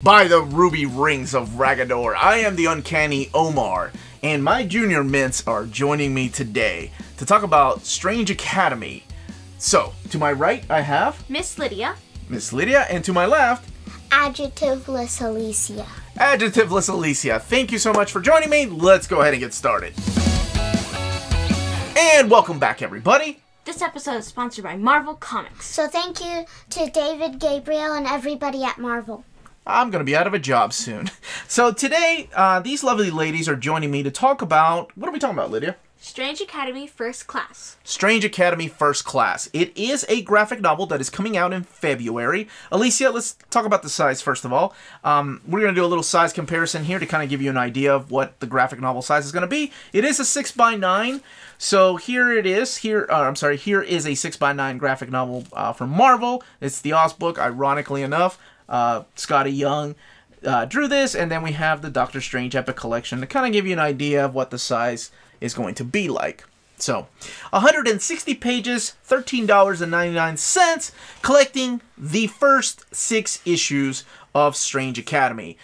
By the ruby rings of Ragador, I am the Uncanny Omar, and my junior mints are joining me today to talk about Strange Academy. So, to my right, I have Miss Lydia. Miss Lydia, and to my left, Adjectiveless Alicia. Adjectiveless Alicia. Thank you so much for joining me. Let's go ahead and get started. And welcome back, everybody. This episode is sponsored by Marvel Comics. So thank you to David, Gabriel, and everybody at Marvel. I'm going to be out of a job soon. So today, these lovely ladies are joining me to talk about... What are we talking about, Lydia? Strange Academy First Class. Strange Academy First Class. It is a graphic novel that is coming out in February. Alicia, let's talk about the size first of all. We're going to do a little size comparison here to kind of give you an idea of what the graphic novel size is going to be. It is a 6x9. So here it is. Here is a 6x9 graphic novel from Marvel. It's the Oz book, ironically enough. Scotty Young drew this, and then we have the Doctor Strange Epic Collection to kind of give you an idea of what the size is going to be like. So, 160 pages, $13.99, collecting the first 6 issues of Strange Academy.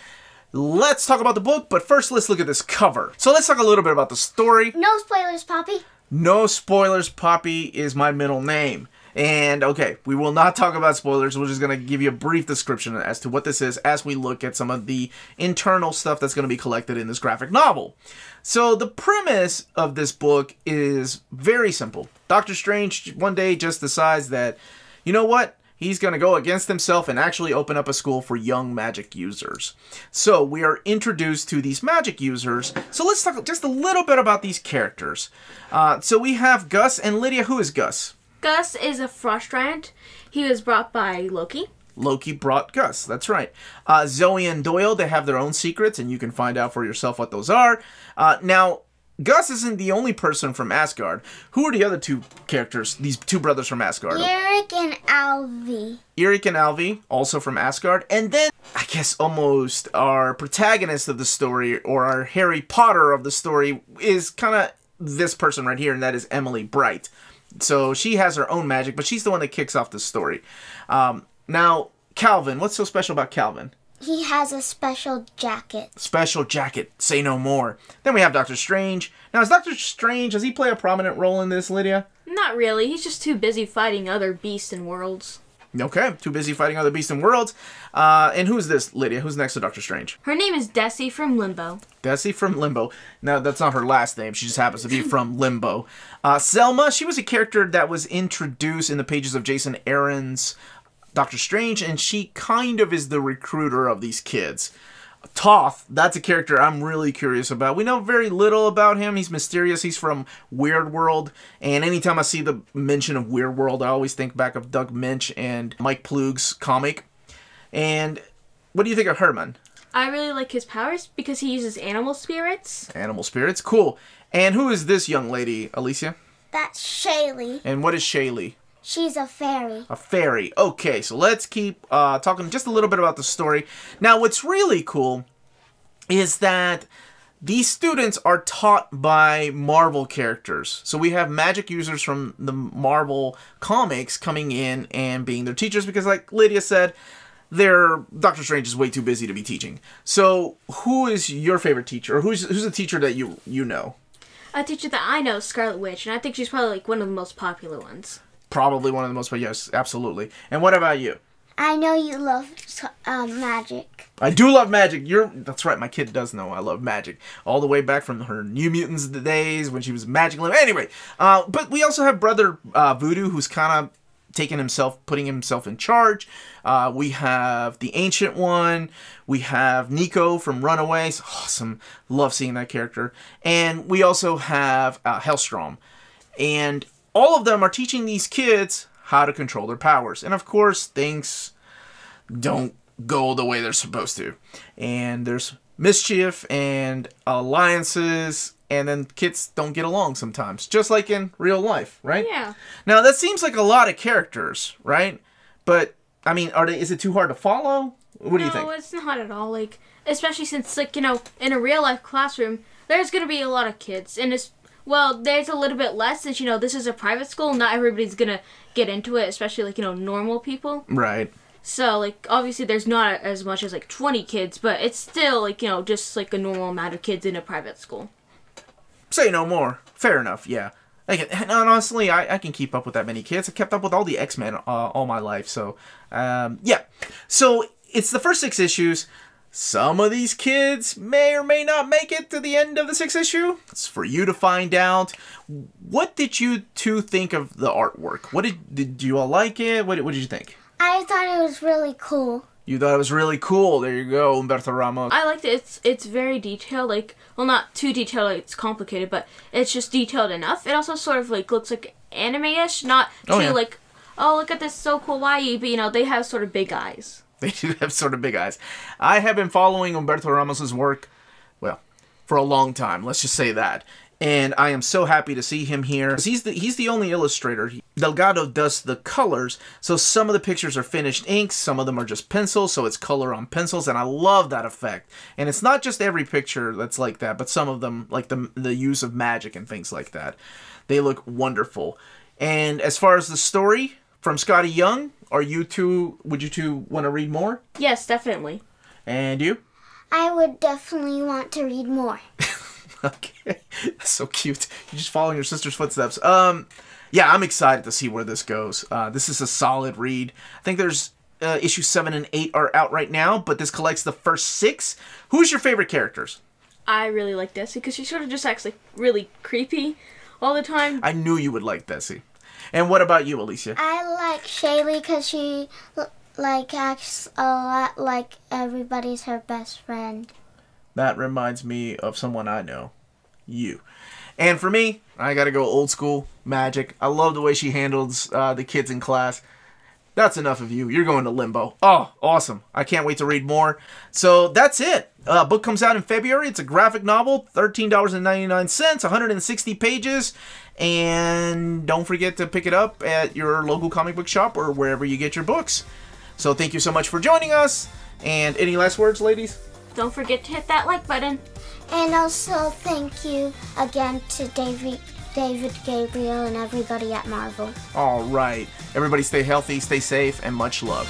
Let's talk about the book, but first let's look at this cover. So let's talk a little bit about the story. No spoilers, Poppy. No spoilers, Poppy is my middle name. And, okay, we will not talk about spoilers. We're just going to give you a brief description as to what this is as we look at some of the internal stuff that's going to be collected in this graphic novel. So, the premise of this book is very simple. Doctor Strange one day just decides that, you know what? He's going to go against himself and actually open up a school for young magic users. So, we are introduced to these magic users. So, let's talk just a little bit about these characters. So, we have Gus and Lydia. Who is Gus? Gus is a frost giant. He was brought by Loki. Loki brought Gus, that's right. Zoe and Doyle, they have their own secrets, and you can find out for yourself what those are. Now, Gus isn't the only person from Asgard. Who are the other 2 characters, these 2 brothers from Asgard? Eric and Alvi. Eric and Alvi, also from Asgard. And then, I guess almost our protagonist of the story, or our Harry Potter of the story, is kind of this person right here, and that is Emily Bright. So she has her own magic, but she's the one that kicks off the story. Now, Calvin, what's so special about Calvin? He has a special jacket. Special jacket, say no more. Then we have Doctor Strange. Now, is Doctor Strange, does he play a prominent role in this, Lydia? Not really. He's just too busy fighting other beasts and worlds. Okay, too busy fighting other beasts and worlds. And who's this, Lydia? Who's next to Doctor Strange? Her name is Desi from Limbo. Desi from Limbo. Now, that's not her last name. She just happens to be from Limbo. Selma, she was a character that was introduced in the pages of Jason Aaron's Doctor Strange, and she kind of is the recruiter of these kids. Toth, that's a character I'm really curious about. We know very little about him. He's mysterious. He's from Weird World. And anytime I see the mention of Weird World, I always think back of Doug Minch and Mike Ploog's comic. And what do you think of Herman? I really like his powers because he uses animal spirits. Animal spirits, cool. And who is this young lady, Alicia? That's Shaylee. And what is Shaylee? She's a fairy. A fairy. Okay, so let's keep talking just a little bit about the story. Now, what's really cool is that these students are taught by Marvel characters. So we have magic users from the Marvel comics coming in and being their teachers because, like Lydia said, Doctor Strange is way too busy to be teaching. So who is your favorite teacher? Or who's a teacher that you know? A teacher that I know is Scarlet Witch, and I think she's probably like one of the most popular ones. Probably one of the most, but yes, absolutely. And what about you? I know you love magic. I do love magic. That's right, my kid does know I love magic. All the way back from her New Mutants days when she was Magic Limb. Anyway, but we also have Brother Voodoo, who's kind of putting himself in charge. We have the Ancient One. We have Nico from Runaways. Awesome. Love seeing that character. And we also have Hellstrom. And all of them are teaching these kids how to control their powers. And of course, things don't go the way they're supposed to. And there's mischief and alliances, and then kids don't get along sometimes. Just like in real life, right? Yeah. Now, that seems like a lot of characters, right? But, I mean, is it too hard to follow? What do you think? No, it's not at all. Like, especially since, like, you know, in a real-life classroom, there's going to be a lot of kids. And well, there's a little bit less since, you know, this is a private school. Not everybody's going to get into it, especially, like, you know, normal people. Right. So, like, obviously there's not as much as, like, 20 kids, but it's still, like, you know, just, like, a normal amount of kids in a private school. Say no more. Fair enough, yeah. And honestly, I can keep up with that many kids. I kept up with all the X-Men all my life, so, yeah. So, it's the first 6 issues. Some of these kids may or may not make it to the end of the 6th issue. It's for you to find out. What did you two think of the artwork? What did you all like it? What did you think? I thought it was really cool. You thought it was really cool. There you go, Humberto Ramos. I liked it. It's very detailed. Like, well, not too detailed. Like, it's complicated, but it's just detailed enough. It also sort of like looks like anime-ish, not too like, oh, look at this so kawaii. But you know, they have sort of big eyes. They do have sort of big eyes. I have been following Humberto Ramos's work, well, for a long time. Let's just say that. And I am so happy to see him here. He's the only illustrator. Delgado does the colors, so some of the pictures are finished inks, some of them are just pencils, so it's color on pencils, and I love that effect. And it's not just every picture that's like that, but some of them, like the use of magic and things like that. They look wonderful. And as far as the story from Scotty Young, would you two want to read more? Yes, definitely. And you? I would definitely want to read more. Okay, that's so cute. You're just following your sister's footsteps. Yeah, I'm excited to see where this goes. This is a solid read. I think there's issues 7 and 8 are out right now, but this collects the first 6. Who's your favorite characters? I really like Desi because she sort of just acts like really creepy all the time. I knew you would like Desi. And what about you, Alicia? I like Shaylee because she acts a lot like everybody's her best friend. That reminds me of someone I know. You. And for me, I gotta go old school, Magic. I love the way she handles the kids in class. That's enough of you. You're going to limbo. Oh, awesome. I can't wait to read more. So that's it. Book comes out in February. It's a graphic novel, $13.99, 160 pages. And don't forget to pick it up at your local comic book shop or wherever you get your books. So thank you so much for joining us. And any last words, ladies? Don't forget to hit that like button. And also thank you again to David Gabriel and everybody at Marvel. All right. Everybody stay healthy, stay safe, and much love.